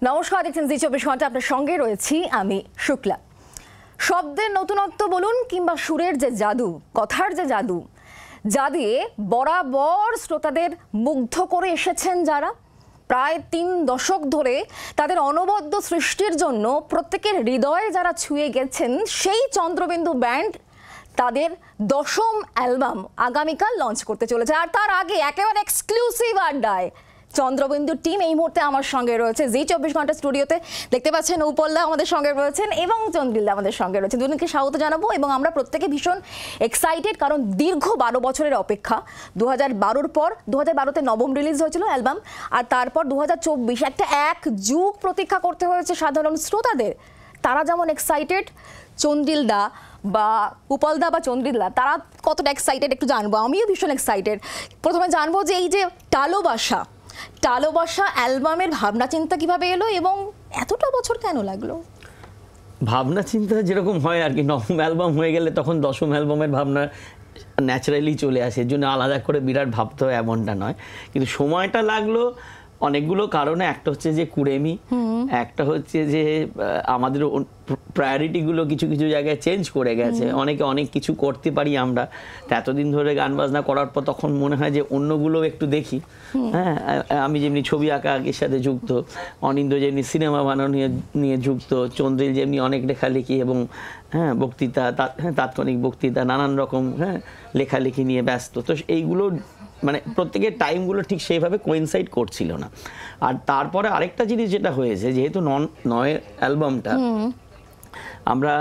নমস্কার, দেখছেন জি 24 ঘন্টা। আপনার সঙ্গে রয়েছি আমি শুক্লা। শব্দের নতুনত্ব বলুন কিংবা সুরের যে জাদু, কথার যে জাদু, যা দিয়ে বরাবর শ্রোতাদের মুগ্ধ করে এসেছেন যারা, প্রায় 3 দশক ধরে তাদের অনবদ্য সৃষ্টির জন্য প্রত্যেকের হৃদয়ে যারা ছুঁয়ে গেছেন, সেই চন্দ্রবিন্দু ব্যান্ড তাদের 10ম অ্যালবাম আগামীকাল লঞ্চ করতে চলেছে। আর তার আগে একেবারে এক্সক্লুসিভ আড্ডায় চন্দ্রবিন্দু টিম এই মুহূর্তে আমার সঙ্গে রয়েছে জি 24 ঘন্টা স্টুডিওতে। দেখতে পাচ্ছেন উপলদা আমাদের সঙ্গে রয়েছেন এবং চন্দ্রিলদা আমাদের সঙ্গে রয়েছেন। দুজনকে স্বাগত জানাবো এবং আমরা প্রত্যেকে ভীষণ এক্সাইটেড, কারণ দীর্ঘ 12 বছরের অপেক্ষা। 2012-র পর 2012-তে নবম রিলিজ হয়েছিল অ্যালবাম, আর তারপর 2024 একটা এক যুগ প্রতীক্ষা করতে হয়েছে সাধারণ শ্রোতাদের। তারা যেমন এক্সাইটেড, চন্দ্রিলদা বা উপলদা বা চন্দ্রিলদা তারা কতটা এক্সাইটেড একটু জানবো। আমিও ভীষণ এক্সাইটেড। প্রথমে জানবো যে এই যে টালোবাসা অ্যালবামের ভাবনা চিন্তা কিভাবে এলো এবং এতটা বছর কেন লাগলো? ভাবনা চিন্তা যেরকম হয় আর কি, নবম অ্যালবাম হয়ে গেলে তখন 10ম অ্যালবামের ভাবনা ন্যাচারালি চলে আসে, এর জন্য আলাদা করে বিরাট ভাবতে হয় এমনটা নয়। কিন্তু সময়টা লাগলো অনেকগুলো কারণে। একটা হচ্ছে যে কুড়েমি, একটা হচ্ছে যে আমাদের প্রায়োরিটিগুলো কিছু কিছু জায়গায় চেঞ্জ করে গেছে। অনেকে অনেক কিছু করতে পারি আমরা, এতদিন ধরে গান বাজনা করার পর তখন মনে হয় যে অন্যগুলো একটু দেখি। হ্যাঁ, আমি যেমনি ছবি আঁকার সাথে যুক্ত, অনিন্দ যেমনি সিনেমা বানানো নিয়ে যুক্ত, চন্দ্রিল যেমনি অনেক লেখালেখি এবং বক্তৃতা, তাৎক্ষণিক বক্তৃতা, নানান রকম লেখালেখি নিয়ে ব্যস্ত। তো এইগুলো মানে প্রত্যেকের টাইমগুলো ঠিক সেইভাবে কোইনসাইড করছিল না। আর তারপরে আরেকটা জিনিস যেটা হয়েছে, যেহেতু নয় অ্যালবামটা আমরা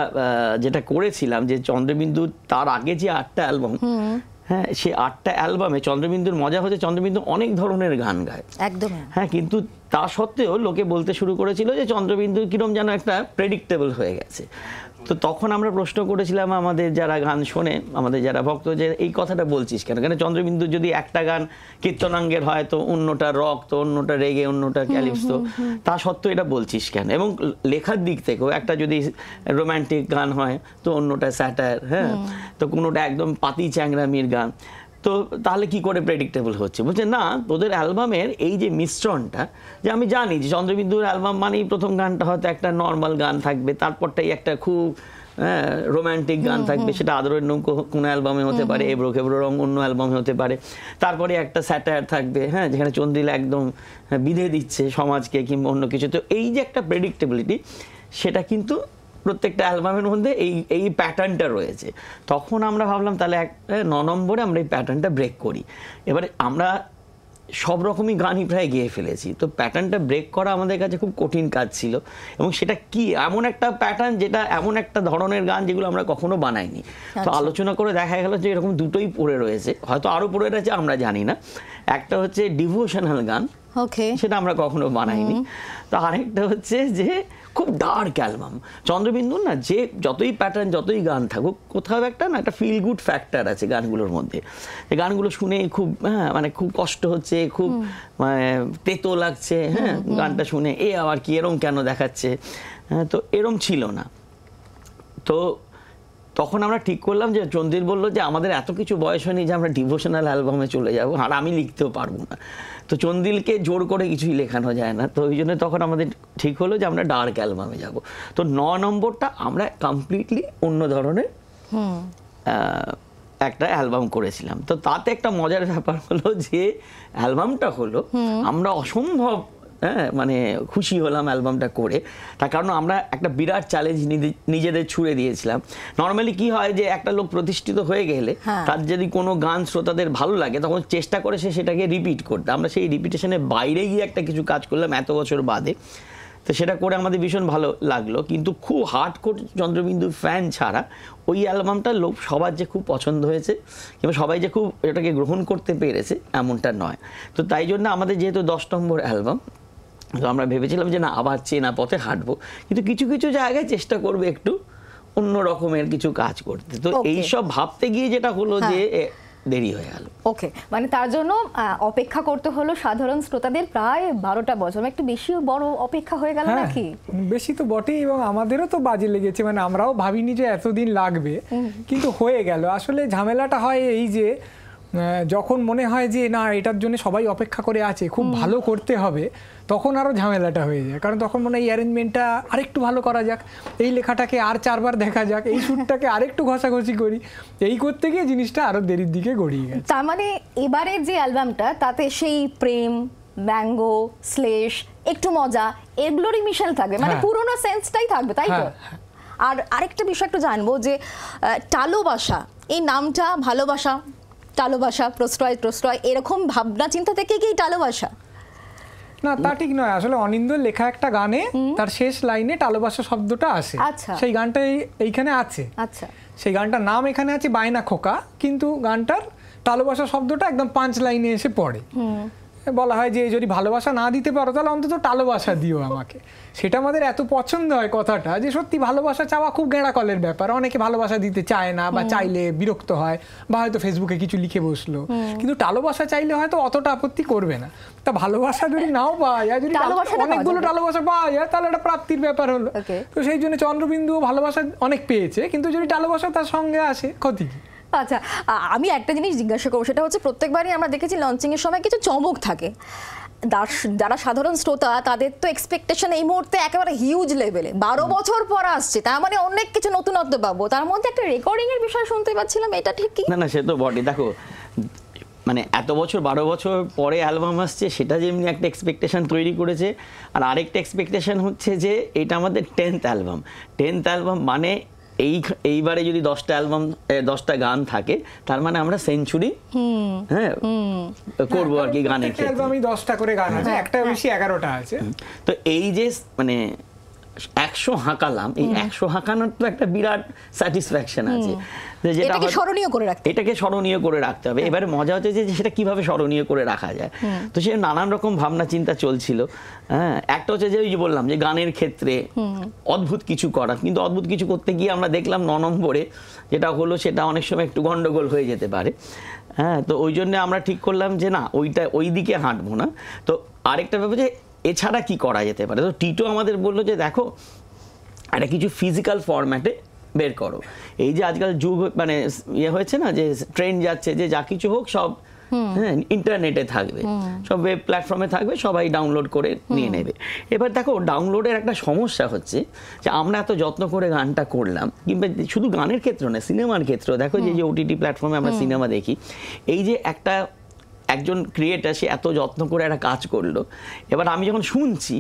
যেটা করেছিলাম যে চন্দ্রবিন্দু, তার আগে যে 8টা অ্যালবাম, হ্যাঁ, সেই 8টা অ্যালবামে চন্দ্রবিন্দুর মজা হচ্ছে চন্দ্রবিন্দু অনেক ধরনের গান গায় একদম। হ্যাঁ, কিন্তু তা সত্ত্বেও লোকে বলতে শুরু করেছিল যে চন্দ্রবিন্দু কিরম যেন একটা প্রেডিক্টেবল হয়ে গেছে। তো তখন আমরা প্রশ্ন করেছিলাম আমাদের যারা গান শোনে, আমাদের যারা ভক্ত, যে এই কথাটা বলছিস কেন? কেন চন্দ্রবিন্দু যদি একটা গান কীর্তনাঙ্গের হয় তো অন্যটা রক, তো অন্যটা রেগে, অন্যটা ক্যালিপসো, তা সত্ত্বেও এটা বলছিস কেন? এবং লেখার দিক থেকেও একটা যদি রোম্যান্টিক গান হয় তো অন্যটা স্যাটায়ার, হ্যাঁ, তো কোনোটা একদম পাতি চ্যাংরামির গান, তো তাহলে কি করে প্রেডিক্টেবল হচ্ছে? বলছে না, তোদের অ্যালবামের এই যে মিশ্রণটা, যে আমি জানি যে চন্দ্রবিন্দুর অ্যালবাম মানেই প্রথম গানটা হয়তো একটা নর্মাল গান থাকবে, তারপরটাই একটা খুব রোম্যান্টিক গান থাকবে, সেটা আদরের নৌকো কোনো অ্যালবামে হতে পারে, এবড়ো খেবড়ো রং অন্য অ্যালবামে হতে পারে, তারপরে একটা স্যাটায়ার থাকবে, হ্যাঁ, যেখানে চন্দ্রিল একদম বিধে দিচ্ছে সমাজকে কিংবা অন্য কিছু। তো এই যে একটা প্রেডিক্টেবিলিটি, সেটা কিন্তু প্রত্যেকটা অ্যালবামের মধ্যে এই প্যাটার্নটা রয়েছে। তখন আমরা ভাবলাম তাহলে 9 নম্বরে আমরা এই প্যাটার্নটা ব্রেক করি। এবারে আমরা সব রকমই গানই প্রায় গেয়ে ফেলেছি, তো প্যাটার্নটা ব্রেক করা আমাদের কাছে খুব কঠিন কাজ ছিল। এবং সেটা কি এমন একটা প্যাটার্ন, যেটা এমন একটা ধরনের গান যেগুলো আমরা কখনো বানাইনি। তো আলোচনা করে দেখা গেল যে এরকম দুটোই পড়ে রয়েছে, হয়তো আরও পড়ে রয়েছে আমরা জানি না। একটা হচ্ছে ডিভোশনাল গান, সেটা আমরা কখনো বানাইনি। তো আরেকটা হচ্ছে যে খুব ডার্ক অ্যালবাম। চন্দ্রবিন্দুর না যে যতই প্যাটার্ন, যতই গান থাকুক, কোথাও একটা না একটা ফিল গুড ফ্যাক্টর আছে গানগুলোর মধ্যে। এই গানগুলো শুনে খুব মানে খুব কষ্ট হচ্ছে, খুব মানে তেতো লাগছে, হ্যাঁ, গানটা শুনে এ আবার কি এরম কেন দেখাচ্ছে, হ্যাঁ, তো এরম ছিল না। তো তখন আমরা ঠিক করলাম যে চন্দ্রিল বললো যে আমাদের এত কিছু বয়স হয়নি যে আমরা ডিভোশনাল অ্যালবামে চলে যাবো, আর আমি লিখতেও পারবো না। তো চন্দ্রিলকে জোর করে কিছুই লেখানো যায় না, তো ওই জন্য তখন আমাদের ঠিক হলো যে আমরা ডার্ক অ্যালবামে যাব। তো 9 নম্বরটা আমরা কমপ্লিটলি অন্য ধরনের একটা অ্যালবাম করেছিলাম। তো তাতে একটা মজার ব্যাপার হলো যে অ্যালবামটা হলো, আমরা অসম্ভব মানে খুশি হলাম অ্যালবামটা করে। তার কারণ আমরা একটা বিরাট চ্যালেঞ্জ নিজেদের ছুড়ে দিয়েছিলাম। নর্মালি কি হয় যে একটা লোক প্রতিষ্ঠিত হয়ে গেলে তার যদি কোনো গান শ্রোতাদের ভালো লাগে তখন চেষ্টা করে সে সেটাকে রিপিট করতে। আমরা সেই রিপিটেশনের বাইরে গিয়ে একটা কিছু কাজ করলাম এত বছর বাদে, তো সেটা করে আমাদের ভীষণ ভালো লাগলো। কিন্তু খুব হার্ডকোর চন্দ্রবিন্দু ফ্যান ছাড়া ওই অ্যালবামটা লোক সবার যে খুব পছন্দ হয়েছে কিংবা সবাই যে খুব এটাকে গ্রহণ করতে পেরেছে এমনটা নয়। তো তাই জন্য আমাদের যেহেতু 10 নম্বর অ্যালবাম, তো আমরা ভেবেছিলাম যে না, আবার চেনা পথে হাঁটবো, কিন্তু কিছু কিছু জায়গায় চেষ্টা করবে একটু অন্য রকমের কিছু কাজ করতে। তো এইসব ভাবতে গিয়ে যেটা হলো যে দেরি হয়ে গেল। ওকে, মানে তার জন্য অপেক্ষা করতে হলো সাধারণ শ্রোতাদের প্রায় 12টা বছর। একটু বেশি বড় অপেক্ষা হয়ে গেল নাকি? বেশি তো বটেই, এবং আমাদেরও তো বাজে লেগেছে, মানে আমরাও ভাবিনি যে এতদিন লাগবে, কিন্তু হয়ে গেল। আসলে ঝামেলাটা হয় এই যে যখন মনে হয় যে না এটার জন্য সবাই অপেক্ষা করে আছে, খুব ভালো করতে হবে, তখন আরও ঝামেলাটা হয়ে যায়। কারণ তখন মনে হয় এই অ্যারেঞ্জমেন্টটা আরেকটু ভালো করা যাক, এই লেখাটাকে আর 4বার দেখা যাক, এই সুরটাকে আরেকটু ঘষাঘষি করি, এই করতে গিয়ে জিনিসটা আরও দেরির দিকে গড়িয়ে গেছে। তার মানে এবারের যে অ্যালবামটা তাতে সেই প্রেম, ব্যঙ্গ, শ্লেষ, একটু মজা এগুলোরই মিশেল থাকবে, মানে পুরোনো সেন্সটাই থাকবে, তাই তো? আর আরেকটা বিষয় একটু জানবো যে টালোবাসা, এই নামটা ভালোবাসা, টালোবাসা, প্রশ্রয় প্রশ্রয় এরকম ভাবনা চিন্তা থেকে কি টালোবাসা? না, তা ঠিক নয়। আসলে অনিন্দ্যর লেখা একটা গানে তার শেষ লাইনে টালোবাসা শব্দটা আসে, সেই গানটা এইখানে আছে। আচ্ছা, সেই গানটার নাম এখানে আছে বায়না খোকা, কিন্তু গানটার টালোবাসা শব্দটা একদম 5 লাইনে এসে পড়ে। বলা হয় যে যদি ভালোবাসা না দিতে পারো তাহলে অন্তত টালোবাসা দিও আমাকে। সেটা আমাদের এত পছন্দ হয় কথাটা, যে সত্যি ভালোবাসা চাওয়া খুব গেঁড়া কলের ব্যাপার। অনেকে ভালোবাসা দিতে চায় না, বা চাইলে বিরক্ত হয়, বা হয়তো ফেসবুকে কিছু লিখে বসলো, কিন্তু টালোবাসা চাইলে হয়তো অতটা আপত্তি করবে না। তা ভালোবাসা যদি নাও পাওয়া যায়, যদি অনেকগুলো টালোবাসা পাওয়া যায়, তাহলে একটা প্রাপ্তির ব্যাপার হলো। তো সেই জন্য চন্দ্রবিন্দুও ভালোবাসা অনেক পেয়েছে, কিন্তু যদি টালোবাসা তার সঙ্গে আসে, ক্ষতি কি? আচ্ছা, আমি একটা জিনিস জিজ্ঞাসা করবো, সেটা হচ্ছে প্রত্যেকবারই আমরা দেখেছি লঞ্চিং এর সময় কিছু চমক থাকে। যারা সাধারণ শ্রোতা তাদের তো এক্সপেকটেশন এই মুহূর্তে একেবারে হিউজ লেভেলে, 12 বছর পর আসছে, তার মানে অনেক কিছু নতুনত্ব পাবো। তার মধ্যে একটা রেকর্ডিং এর বিষয় শুনতে পাচ্ছিলাম, এটা ঠিক কি? না, সে তো বটে। দেখো, মানে এত বছর 12 বছর পরে অ্যালবাম আসছে, সেটা যেমনি একটা এক্সপেকটেশন তৈরি করেছে, আর আরেকটা এক্সপেকটেশন হচ্ছে যে এটা আমাদের 10th অ্যালবাম। 10th অ্যালবাম মানে এইবারে যদি 10টা অ্যালবাম, 10টা গান থাকে, তার মানে আমরা সেঞ্চুরি করবো আর কি গানের ক্ষেত্রে। অ্যালবামে 10টা করে গান আছে, একটা বেশি 11টা আছে। তো এই যে মানে 100 হাঁকালাম, এই 100 হাঁকানোর তো একটা বিরাট স্যাটিসফ্যাকশন আছে, এটাকে স্মরণীয় করে রাখতে, এটাকে স্মরণীয় করে রাখতে হবে। এবারে মজা হচ্ছে যে সেটা কিভাবে স্মরণীয় করে রাখা যায়। তো সে নানান রকম ভাবনা চিন্তা চলছিল। হ্যাঁ, একটা হচ্ছে যে ওই যে বললাম যে গানের ক্ষেত্রে অদ্ভুত কিছু করা, কিন্তু অদ্ভুত কিছু করতে গিয়ে আমরা দেখলাম 9 নম্বরে যেটা হলো সেটা অনেক সময় একটু গন্ডগোল হয়ে যেতে পারে। হ্যাঁ, তো ওই জন্য আমরা ঠিক করলাম যে না, ওই দিকে হাঁটবো না। তো আরেকটা ব্যাপার যে এছাড়া কি করা যেতে পারে। তো টিটো আমাদের বললো যে দেখো, একটা কিছু ফিজিক্যাল ফরম্যাটে বের করো। এই যে আজকাল যুগ মানে ইয়ে হয়েছে না, যে ট্রেন্ড যাচ্ছে যে যা কিছু হোক সব ইন্টারনেটে থাকবে, সব ওয়েব প্ল্যাটফর্মে থাকবে, সবাই ডাউনলোড করে নিয়ে নেবে। এবার দেখো, ডাউনলোডের একটা সমস্যা হচ্ছে যে আমরা এত যত্ন করে গানটা করলাম, কিংবা শুধু গানের ক্ষেত্রে না, সিনেমার ক্ষেত্রেও দেখো যে ওটিটি প্ল্যাটফর্মে আমরা সিনেমা দেখি, এই যে একজন ক্রিয়েটার সে এত যত্ন করে একটা কাজ করলো, এবার আমি যখন শুনছি,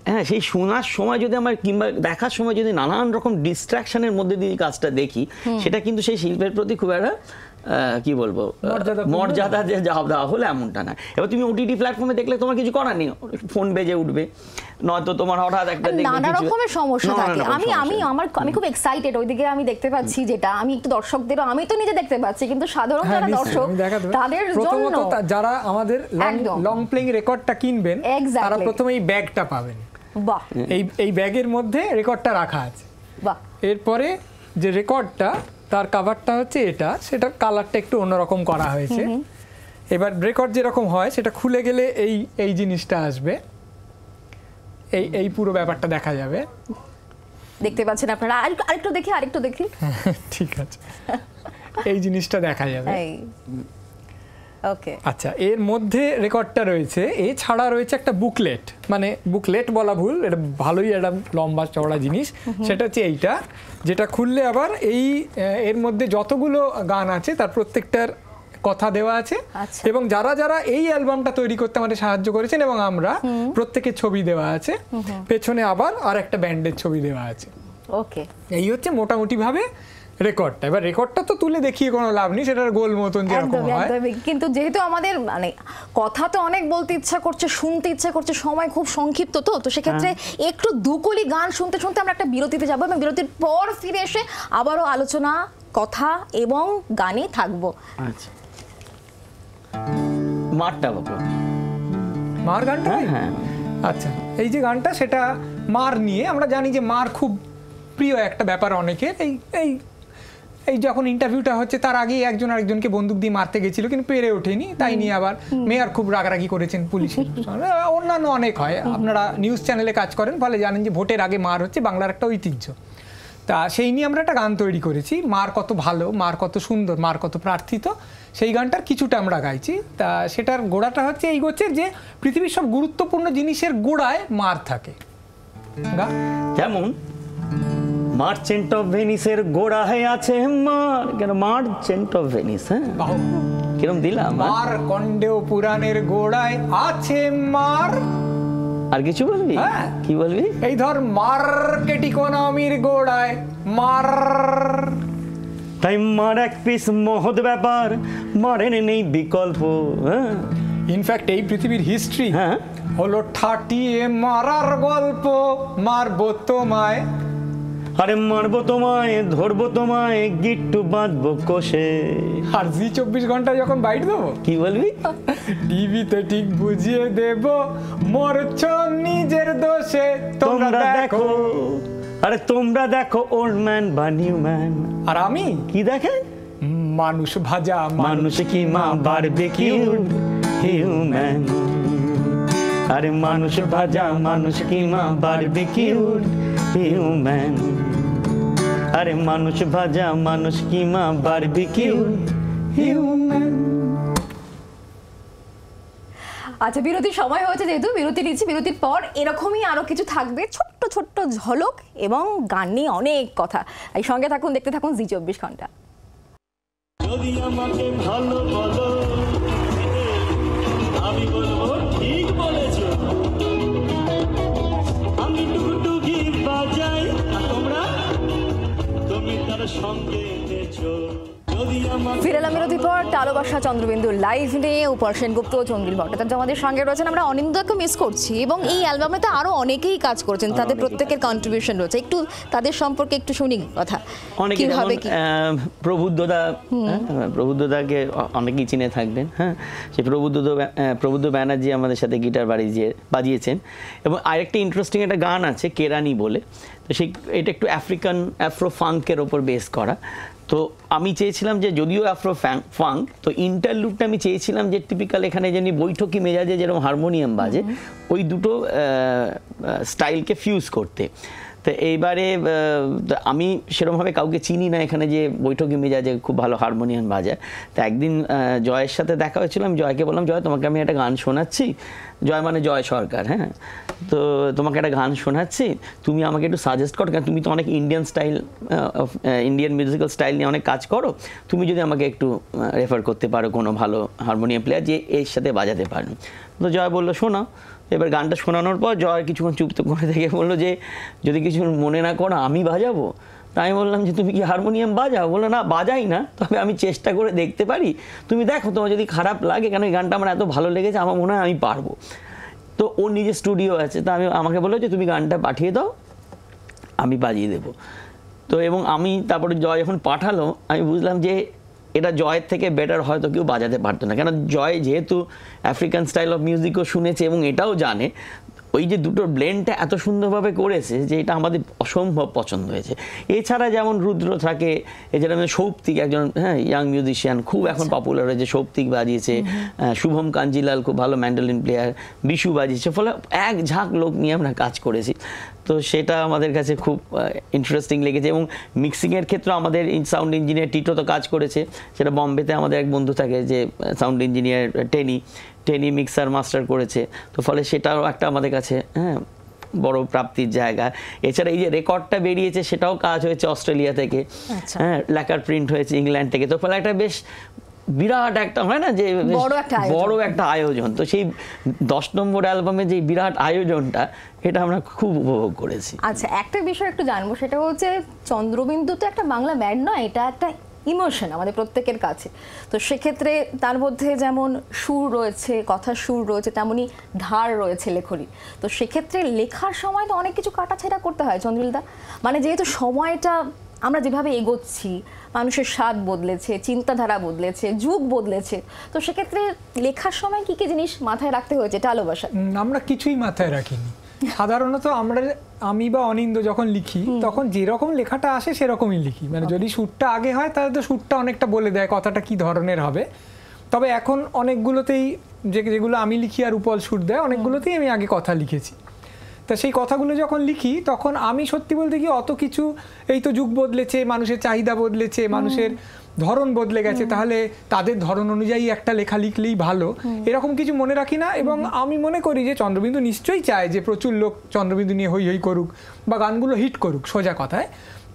হ্যাঁ, সেই শোনার সময় যদি আমার কিংবা দেখার সময় যদি নানান রকম ডিস্ট্রাকশনের মধ্যে দিয়ে কাজটা দেখি, সেটা কিন্তু সেই শিল্পের প্রতি খুব একটা কি বলবো মর্যাদা যে দেওয়া হলো এমনটা না। এবার তুমি ওটিটি প্ল্যাটফর্মে দেখলে তোমার কিছু করার নেই, ফোন বেজে উঠবে, নয়তো তোমার হঠাৎ একটা নানা রকমের সমস্যা থাকে। আমি খুব এক্সাইটেড, ওইদিকে আমি দেখতে পাচ্ছি, যেটা আমি একটু দর্শকদেরও, আমি তো নিজে দেখতে পাচ্ছি, কিন্তু সাধারণ যারা দর্শক তাদের জন্য, যারা আমাদের লং প্লেইং রেকর্ডটা কিনবেন, তারা প্রথমে এই ব্যাগটা পাবেন। বাহ, এই ব্যাগের মধ্যে রেকর্ডটা রাখা আছে। বাহ, এরপরে যে রেকর্ডটা, তার কাভারটা হচ্ছে এটা, সেটার কালারটা একটু অন্যরকম করা হয়েছে। এবার রেকর্ড যেরকম হয় সেটা খুলে গেলে এই জিনিসটা আসবে, এই পুরো ব্যাপারটা দেখা যাবে। দেখতে পাচ্ছেন আপনারা, আরেকটু দেখি ঠিক আছে, এই জিনিসটা দেখা যাবে। ওকে, আচ্ছা, এর মধ্যে রেকর্ডটা রয়েছে, এছাড়া রয়েছে একটা বুকলেট, মানে বুকলেট বলা ভুল, এটা ভালোই একটা লম্বা চওড়া জিনিস। সেটা হচ্ছে এইটা, যেটা খুললে আবার এর মধ্যে যতগুলো গান আছে তার প্রত্যেকটার কথা দেওয়া আছে, এবং যারা যারা এই অ্যালবামটা তৈরি করতে আমাদের সাহায্য করেছেন এবং আমরা প্রত্যেকের ছবি দেওয়া আছে, পেছনে আবার আর একটা ব্যান্ডের ছবি দেওয়া আছে। ওকে, এই হচ্ছে মোটামুটি ভাবে রেকর্ডটা। এবার রেকর্ডটা তো তুলে দেখিয়ে কোনো লাভ নেই, সেটার গোল মতন যেরকম হয়। কিন্তু যেহেতু আমাদের মানে কথা তো অনেক বলতে ইচ্ছা করছে, শুনতে ইচ্ছা করছে, সময় খুব সংক্ষিপ্ত, তো সেক্ষেত্রে একটু দুকলি গান শুনতে শুনতে আমরা একটা বিরতিতে যাবো, এবং বিরতির পর ফিরে এসে আবারও আলোচনা, কথা এবং গানে থাকবো। আচ্ছা, মারটা বলো, মার গানটা। হ্যাঁ, আচ্ছা, এই যে গানটা, সেটা মার নিয়ে। আমরা জানি যে মার খুব প্রিয় একটা ব্যাপার অনেকের। এই যখন ইন্টারভিউটা হচ্ছে তার আগেই একজন আরেকজনকে বন্দুক দিয়ে মারতে গেছিল, কিন্তু পেরে ওঠেনি, তাই নিয়ে আবার মেয়র খুব রাগারাগি করেছেন পুলিশের। অন্যান্য অনেক হয়, আপনারা নিউজ চ্যানেলে কাজ করেন, ফলে জানেন যে ভোটের আগে মার হচ্ছে বাংলার একটা ঐতিহ্য। তা সেই নিয়ে আমরা একটা গান তৈরি করেছি, মার কত ভালো, মার কত সুন্দর, মার কত প্রার্থিত। সেই গানটার কিছুটা আমরা গাইছি। তা সেটার গোড়াটা হচ্ছে এই গোছের যে পৃথিবীর সব গুরুত্বপূর্ণ জিনিসের গোড়ায় মার থাকে। যেমন মার্চেন্ট অফ ভেনিসের গোড়ায় আছে মার, কেন মার্চেন্ট অফ ভেনিস, হ্যাঁ কিরম দিলাম, মার কন্ডেও পুরাণের গোড়ায় আছে মার। আর কিছু বলবি? কি বলবি? এই ধর মার্কেট ইকোনমির গোড়ায় মার। তাই মার এক পিস মহৎ ব্যাপার, মারের নেই বিকল্প। হ্যাঁ ইনফ্যাক্ট এই পৃথিবীর হিস্ট্রি হলো ঠাটিয়ে মারার গল্প। মারবো তোমায়, আরে মারবো তোমায়, ধরবো তোমায়, গিট্টু বাঁধবো কোষে। আর জি 24 ঘন্টা যখন বাইট দেবো, কি বলবি? টিভিতে ঠিক বুঝিয়ে দেব মরছ নিজের দোষে তোমরা দেখো। আরে তোমরা দেখো ওল্ড ম্যান বা নিউ ম্যান। আর আমি কি দেখে? মানুষ ভাজা, মানুষ কি মা বারবিকিউ হিউম্যান। আরে মানুষ ভাজা, মানুষ কি মা বারবিকিউ হিউম্যান। আরে মানুষ ভাজা, মানুষ কি মা বারবিকিউ হিউম্যান। আচ্ছা, বিরতির সময় হয়েছে, যেহেতু বিরতি নিচ্ছি, বিরতির পর এরকমই আরো কিছু থাকবে, ছোট্ট ছোট্ট ঝলক এবং গান নিয়ে অনেক কথা। এই সঙ্গে থাকুন, দেখতে থাকুন জি 24 ঘন্টা। যদি আমাকে ভালো বলো, আমি বলবো ঠিক বলেছো। আমি টুকটুকি বাজাই, তোমরা তুমি তার সঙ্গে এসেছো। ফিরে এলাম বিরতির পর। টালোবাসা চন্দ্রবিন্দু লাইভ নিয়ে উপর সেনগুপ্ত, চন্দ্রিল ভট্টাচার্য আমাদের সঙ্গে রয়েছেন। আমরা অনিন্দাকে মিস করছি এবং এই অ্যালবামে তো আরো অনেকেই কাজ করেছেন, তাদের প্রত্যেকের কন্ট্রিবিউশন রয়েছে। একটু তাদের সম্পর্কে একটু শুনি কথা। কিভাবে কি? প্রবুদ্ধদাকে অনেকেই চিনে থাকবেন। হ্যাঁ, সে প্রবুদ্ধ ব্যানার্জি আমাদের সাথে গিটার বাজিয়েছেন। এবং আরেকটা ইন্টারেস্টিং একটা গান আছে কেরানি বলে, তো সেই এটা একটু আফ্রো ফাঙ্কের ওপর বেস করা। তো আমি চেয়েছিলাম যে যদিও আফ্রো ফাঙ্ক, তো ইন্টারলুডটা আমি চেয়েছিলাম যে টিপিক্যাল এখানে যেন বৈঠকি মেজাজে যেরকম হারমোনিয়াম বাজে, ওই দুটো স্টাইলকে ফিউজ করতে। তো এইবারে আমি সেরকমভাবে কাউকে চিনি না এখানে যে বৈঠকি মেজাজে খুব ভালো হারমোনিয়াম বাজায়। তো একদিন জয়ের সাথে দেখা হয়েছিল, আমি জয়কে বললাম, জয় তোমাকে আমি একটা গান শোনাচ্ছি। জয় মানে জয় সরকার। হ্যাঁ, তো তোমাকে একটা গান শোনাচ্ছি, তুমি আমাকে একটু সাজেস্ট করো, কারণ তুমি তো অনেক ইন্ডিয়ান মিউজিক্যাল স্টাইল নিয়ে অনেক কাজ করো, তুমি যদি আমাকে একটু রেফার করতে পারো কোনো ভালো হারমোনিয়াম প্লেয়ার যে এর সাথে বাজাতে পারেন। তো জয় বললো শোনা। এবার গানটা শোনানোর পর জয় কিছুক্ষণ চুপ করে থেকে বললো যে যদি কিছু মনে না করো আমি বাজাবো। তাই আমি বললাম যে তুমি কি হারমোনিয়াম বাজাও? বললো না, বাজাই না, তবে আমি চেষ্টা করে দেখতে পারি, তুমি দেখো তোমার যদি খারাপ লাগে, কেন এই গানটা আমার এত ভালো লেগেছে, আমার মনে হয় আমি পারবো। তো ওর নিজের স্টুডিও আছে, তো আমাকে বললো যে তুমি গানটা পাঠিয়ে দাও, আমি বাজিয়ে দেবো। তো এবং আমি তারপরে জয় যখন পাঠালো, আমি বুঝলাম যে এটা জয়ের থেকে বেটার হয়তো কেউ বাজাতে পারতো না, কেন জয় যেহেতু আফ্রিকান স্টাইল অফ মিউজিকও শুনেছে এবং এটাও জানে, ওই যে দুটোর ব্লেন্ডটা এত সুন্দরভাবে করেছে যে এটা আমাদের অসম্ভব পছন্দ হয়েছে। এছাড়া যেমন রুদ্র থাকে, এছাড়া সৌপ্তিক একজন ইয়াং মিউজিশিয়ান খুব এখন পপুলার হয়েছে, সৌপ্তিক বাজিয়েছে, শুভম কাঞ্জিলাল খুব ভালো ম্যান্ডোলিন প্লেয়ার, বিশু বাজিয়েছে, ফলে এক ঝাঁক লোক নিয়ে আমরা কাজ করেছি। তো সেটা আমাদের কাছে খুব ইন্টারেস্টিং লেগেছে। এবং মিক্সিংয়ের ক্ষেত্রে আমাদের সাউন্ড ইঞ্জিনিয়ার টিটো তো কাজ করেছে, সেটা বম্বেতে আমাদের এক বন্ধু থাকে যে সাউন্ড ইঞ্জিনিয়ার টেনি মিক্সার মাস্টার করেছে। তো ফলে সেটাও একটা আমাদের কাছে বড় প্রাপ্তির জায়গা। এছাড়া এই যে রেকর্ডটা বেরিয়েছে সেটাও কাজ হয়েছে অস্ট্রেলিয়া থেকে, লেকার প্রিন্ট হয়েছে ইংল্যান্ড থেকে। তো ফলে একটা বেশ বিরাট একটা হয় না যে বড় একটা আয়োজন। তো সেই 10 নম্বর অ্যালবামে যে বিরাট আয়োজনটা, এটা আমরা খুব উপভোগ করেছি। আচ্ছা, একটা বিষয় একটু জানবো, সেটা হচ্ছে চন্দ্রবিন্দু তো একটা বাংলা ব্যান্ড নয়, এটা একটা ইমোশন আমাদের প্রত্যেকের কাছে। তো সেক্ষেত্রে তার মধ্যে যেমন সুর রয়েছে, কথার সুর রয়েছে, তেমনি ধার রয়েছে লেখরি। তো সেক্ষেত্রে লেখার সময় তো অনেক কিছু কাটাছেড়া করতে হয় চন্দ্রিলদা, মানে যেহেতু সময়টা আমরা যেভাবে এগোচ্ছি, মানুষের স্বাদ বদলেছে, চিন্তাধারা বদলেছে, যুগ বদলেছে, তো সেক্ষেত্রে লেখার সময় কি কি জিনিস মাথায় রাখতে হয়েছে টালোবাসা? আমরা কিছুই মাথায় রাখিনি। সাধারণত আমি বা অনিন্দ যখন লিখি, তখন যেরকম লেখাটা আসে সেরকমই লিখি। মানে যদি সুরটা আগে হয় তাহলে তো সুরটা অনেকটা বলে দেয় কথাটা কি ধরনের হবে। তবে এখন অনেকগুলোতেই যেগুলো আমি লিখি আর উপল সুর দেয়, অনেকগুলোতেই আমি আগে কথা লিখেছি। তা সেই কথাগুলো যখন লিখি তখন আমি সত্যি বলতে কি অত কিছু, এই তো যুগ বদলেছে, মানুষের চাহিদা বদলেছে, মানুষের ধরন বদলে গেছে, তাহলে তাদের ধরন অনুযায়ী একটা লেখা লিখলেই ভালো, এরকম কিছু মনে রাখি না। এবং আমি মনে করি যে চন্দ্রবিন্দু নিশ্চয়ই চায় যে প্রচুর লোক চন্দ্রবিন্দু নিয়ে হই হই করুক বা গানগুলো হিট করুক, সোজা কথায়।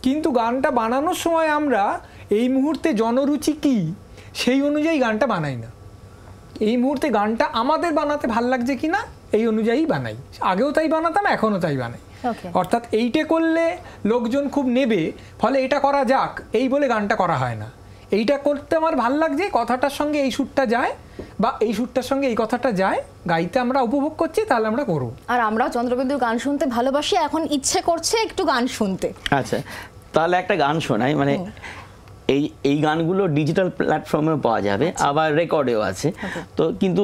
কিন্তু গানটা বানানোর সময় আমরা এই মুহূর্তে জনরুচি কি সেই অনুযায়ী গানটা বানাই না। এই মুহূর্তে গানটা আমাদের বানাতে ভাল লাগছে কিনা এই অনুযায়ী বানাই। আগেও তাই বানাতাম, এখনও তাই বানাই। অর্থাৎ এইটা করলে লোকজন খুব নেবে, ফলে এটা করা যাক এই বলে গানটা করা হয় না। এইটা করতে আমার ভাল লাগছে, কথাটার সঙ্গে এই সুরটা যায় বা এই সুরটার সঙ্গে এই কথাটা যায়, গাইতে আমরা উপভোগ করছি, তাহলে আমরা করব। আর আমরা চন্দ্রবিন্দুর গান শুনতে ভালোবাসি, এখন ইচ্ছে করছে একটু গান শুনতে। আচ্ছা, তাহলে একটা গান শোনাই। মানে এই গানগুলো ডিজিটাল প্ল্যাটফর্মেও পাওয়া যাবে, আবার রেকর্ডেও আছে। তো কিন্তু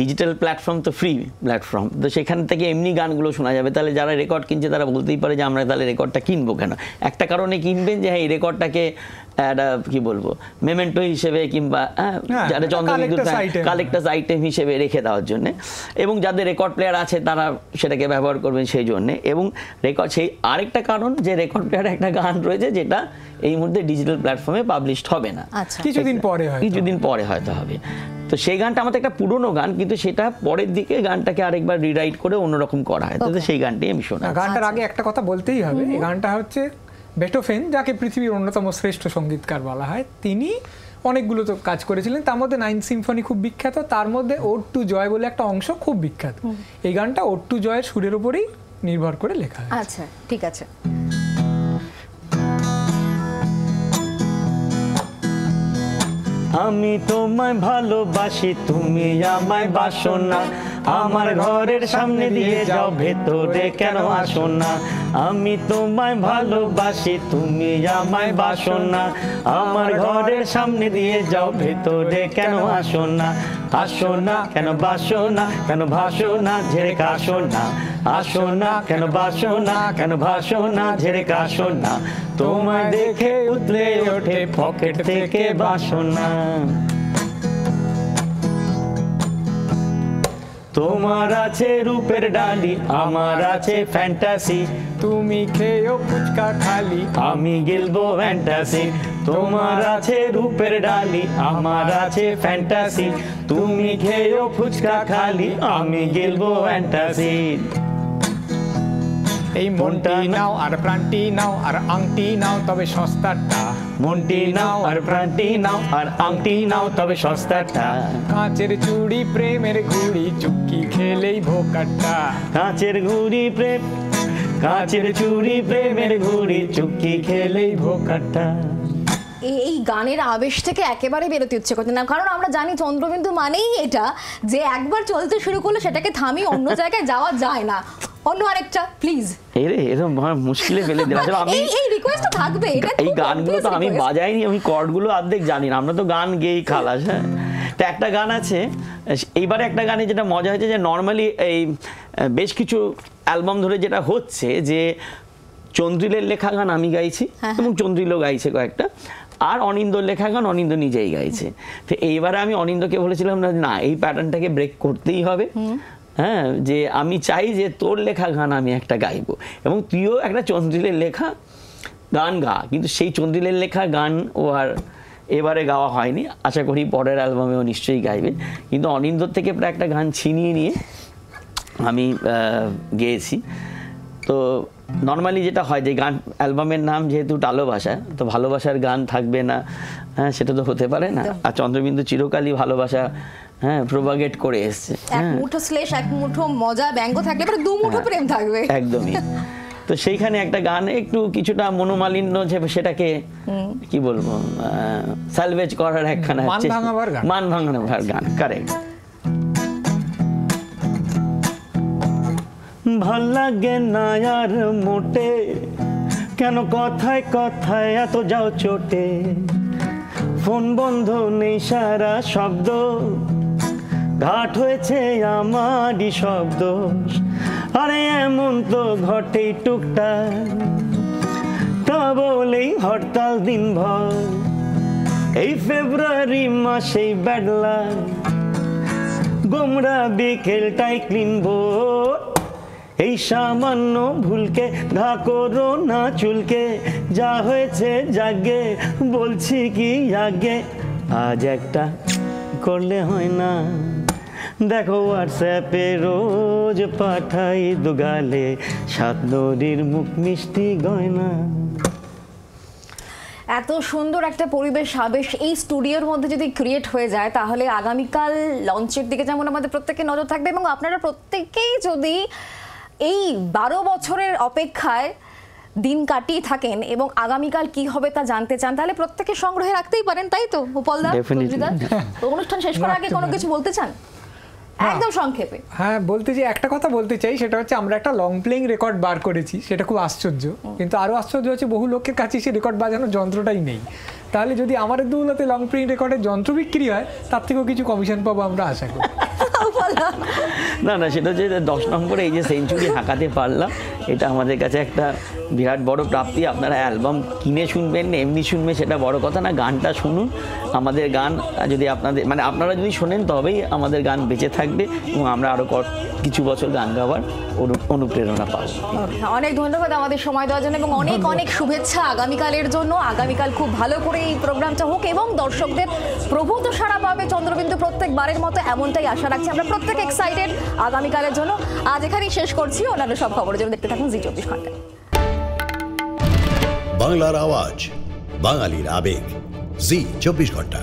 ডিজিটাল প্ল্যাটফর্ম তো ফ্রি প্ল্যাটফর্ম, তো সেখান থেকে এমনি গানগুলো শোনা যাবে। তাহলে যারা রেকর্ড কিনছে তারা বলতেই পারে যে আমরা তাহলে রেকর্ডটা কিনবো কেন। একটা কারণে কিনবেন যে হ্যাঁ এই রেকর্ডটাকে একটা কি বলবো মেমেন্টো হিসেবে কিংবা যারা চন্দ্রবিন্দু কালেক্টার্স আইটেম হিসেবে রেখে দেওয়ার জন্য, এবং যাদের রেকর্ড প্লেয়ার আছে তারা সেটাকে ব্যবহার করবেন সেই জন্যে। এবং রেকর্ড সেই আরেকটা কারণ যে রেকর্ড প্লেয়ারে একটা গান রয়েছে যেটা এই মুহূর্তে ডিজিটাল প্ল্যাটফর্মে পাবলিশড হবে না, কিছুদিন পরে হয়তো হবে। তো সেই গানটা আমাদের একটা পুরনো গান, কিন্তু সেটা পরের দিকে গানটাকে আরেকবার রিরাইট করে অন্যরকম করা হয়। তো সেই গানটি আমি শোনাই। গানটার আগে একটা কথা বলতেই হবে, এই গানটা হচ্ছে বেটোফেন, যাকে পৃথিবীর অন্যতম শ্রেষ্ঠ সঙ্গীতকার বলা হয়, তিনি অনেকগুলো তো কাজ করেছিলেন। তার মধ্যে 9th সিম্ফনি খুব বিখ্যাত, তার মধ্যে ওড টু জয় বলে একটা অংশ খুব বিখ্যাত। এই গানটা ওড টু জয়ের সুরের উপরেই নির্ভর করে লেখা হয়। আচ্ছা, ঠিক আছে। আমি তোমায় ভালোবাসি, তুমি আমায় বাসো না, আমার ঘরের সামনে দিয়ে যাও, ভেতরে কেন আসো না। আমি তোমায় ভালোবাসি, তুমি আমায় বাসো না, আমার ঘরের সামনে দিয়ে যাও, ভেতরে কেন আসো না। আসো না কেন বাসো না, কেন ভাসো না, ঝেড়ে কাশো না। আসো না কেন বাসো না, কেন ভাসো না, ঝেড়ে কাশো না। তোমায় দেখে উতলে ওঠে পকেট থেকে বাসনা। তোমার আছে রূপের ডালি, আমার আছে ফ্যান্টাসি, তুমি খেয়েও ফুচকা খালি, আমি গিলবো ফ্যান্টাসি। তোমার আছে রূপের ডালি, আমার আছে ফ্যান্টাসি, তুমি খেয়েও ফুচকা খালি, আমি গিলবো ফ্যান্টাসি। এই মনটি নাও আর প্রাণটি নাও আর আংটি নাও, তবে সস্তাটা। মনটি নাও আর প্রাণটি নাও আর আংটি নাও, তবে সস্তাটা। কাঁচের চুড়ি প্রেমের ঘুড়ি, চুক্কি খেলেই ভোকাটা। কাঁচের ঘুড়ি প্রেম, কাঁচের চুড়ি প্রেমের ঘুড়ি, চুক্কি খেলেই ভোকাটা। এই গানের আবেশ থেকে একেবারে বেরোতে ইচ্ছে করছে না, কারণ আমরা জানি চন্দ্রবিন্দু মানেই এটা যে একবার চলতে শুরু করলে সেটাকে থামিয়ে অন্য জায়গায় যাওয়া যায় না। অন্য আরেকটা প্লিজ। এরকম মুশকিলে ফেলে দিলাম। আমি এই রিকোয়েস্ট থাকবে, এটা এই গানগুলো তো আমি বাজাইনি, আমি কর্ডগুলো অর্ধেক জানি না, আমরা তো গান গেয়েই খালাস। হ্যাঁ, তো একটা গান আছে এইবারে, একটা গানে যেটা মজা হয়েছে যে নর্মালি এই বেশ কিছু অ্যালবাম ধরে যেটা হচ্ছে যে চন্দ্রিলের লেখা গান আমি গাইছি এবং চন্দ্রিলও গাইছে কয়েকটা, আর অনিন্দর লেখা গান অনিন্দ নিজেই গাইছে। তো এইবারে আমি অনিন্দকে বলেছিলাম না এই প্যাটার্নটাকে ব্রেক করতেই হবে। হ্যাঁ, যে আমি চাই যে তোর লেখা গান আমি একটা গাইবো এবং তুইও একটা চন্দ্রিলের লেখা গান গা। কিন্তু সেই চন্দ্রিলের লেখা গান ও আর এবারে গাওয়া হয়নি, আশা করি পরের অ্যালবামেও নিশ্চয়ই গাইবে। কিন্তু অনিন্দর থেকে প্রায় একটা গান ছিনিয়ে নিয়ে আমি গেয়েছি। তো নর্মালি যেটা হয় যে গান অ্যালবামের নাম যেহেতু ভালোবাসা, তো ভালোবাসার গান থাকবে না, হ্যাঁ সেটা তো হতে পারে না। আর চন্দ্রবিন্দু চিরকালই ভালোবাসা প্রোপাগেট করে এসছে। এক মুঠো স্লেশ, এক মুঠো মজা ব্যঙ্গ থাকলে পরে দু মুঠো প্রেম থাকবে। একদমই। তো সেইখানে একটা গান একটু কিছুটা মনোমালিন্য, যে সেটাকে কি বলবো সালভেজ করার একখানা মান ভাঙানোর গান। কারেক্ট। ভাল লাগে না আর মোটে, কেন কথায় কথায় এত যাও চোটে, ফোন বন্ধ নেই সারা শব্দ, ঘাট হয়েছে আমারই শব্দ, আরে এমন তো ঘটেই টুকটাক, তা বলেই হরতাল দিনভর, এই ফেব্রুয়ারি মাসেই ব্যাড লাক, গোমরা বিকেলটাই ক্লিন বোর্ড, এই সামান্য ভুলকে ঘা করো না চুলকে, যা হয়েছে যাগে বলছি কি আগে, আজ একটা করলে হয় না, দেখো হোয়াটসঅ্যাপে রোজ পাঠাই দুগালে, সাত নদীর মুখ মিষ্টি গয়না। এত সুন্দর একটা পরিবেশ আবেশ এই স্টুডিওর মধ্যে যদি ক্রিয়েট হয়ে যায়, তাহলে আগামীকাল লঞ্চের দিকে যেমন আমাদের প্রত্যেকের নজর থাকবে, এবং আপনারা প্রত্যেকেই যদি এই 12 বছরের অপেক্ষায় দিন কাটিয়ে থাকেন এবং আগামীকাল কি হবে তা জানতে চান, তাহলে প্রত্যেকে সংগ্রহে রাখতেই পারেন, তাই তো উপলদা? তো অনুষ্ঠান শেষ করার আগে কোনো কিছু বলতে চান একদম সংক্ষেপে? হ্যাঁ, বলতে যে একটা কথা বলতে চাই, সেটা হচ্ছে আমরা একটা লং প্লেইং রেকর্ড বার করেছি, সেটা খুব আশ্চর্য। কিন্তু আরো আশ্চর্য হচ্ছে বহু লোকের কাছে সে রেকর্ড বাজানোর যন্ত্রটাই নেই। তাহলে যদি আমাদের দৌলতে লং প্লেইং রেকর্ডের যন্ত্র বিক্রি হয়, তার থেকেও কিছু কমিশন পাবো আমরা আশা করি। না না, সেটা হচ্ছে 10 নম্বরে এই যে সেঞ্চুরি হাঁকাতে পারলাম, এটা আমাদের কাছে একটা বিরাট বড় প্রাপ্তি। আপনারা অ্যালবাম কিনে শুনবেন, এমনি শুনবেন, সেটা বড় কথা না, গানটা শুনুন। আমাদের গান যদি আপনাদের মানে আপনারা যদি শোনেন তবেই আমাদের গান বেঁচে থাকবে এবং আমরা আরও কিছু বছর গান গাওয়ার অনুপ্রেরণা পাবো। অনেক ধন্যবাদ আমাদের সময় দেওয়ার জন্য এবং অনেক অনেক শুভেচ্ছা আগামীকালের জন্য। আগামীকাল খুব ভালো করে এই প্রোগ্রামটা হোক এবং দর্শকদের প্রভূত সাড়া পাবে চন্দ্রবিন্দু প্রত্যেকবারের মতো, এমনটাই আশা রাখছি। আমরা প্রত্যেক এক্সাইটেড আগামীকালের জন্য। আজ এখানেই শেষ করছি। অন্যান্য সব খবরের জন্য দেখতে থাকুন জি 24 ঘন্টা। বাংলার আওয়াজ, বাঙালির আবেগ, জি 24 ঘন্টা।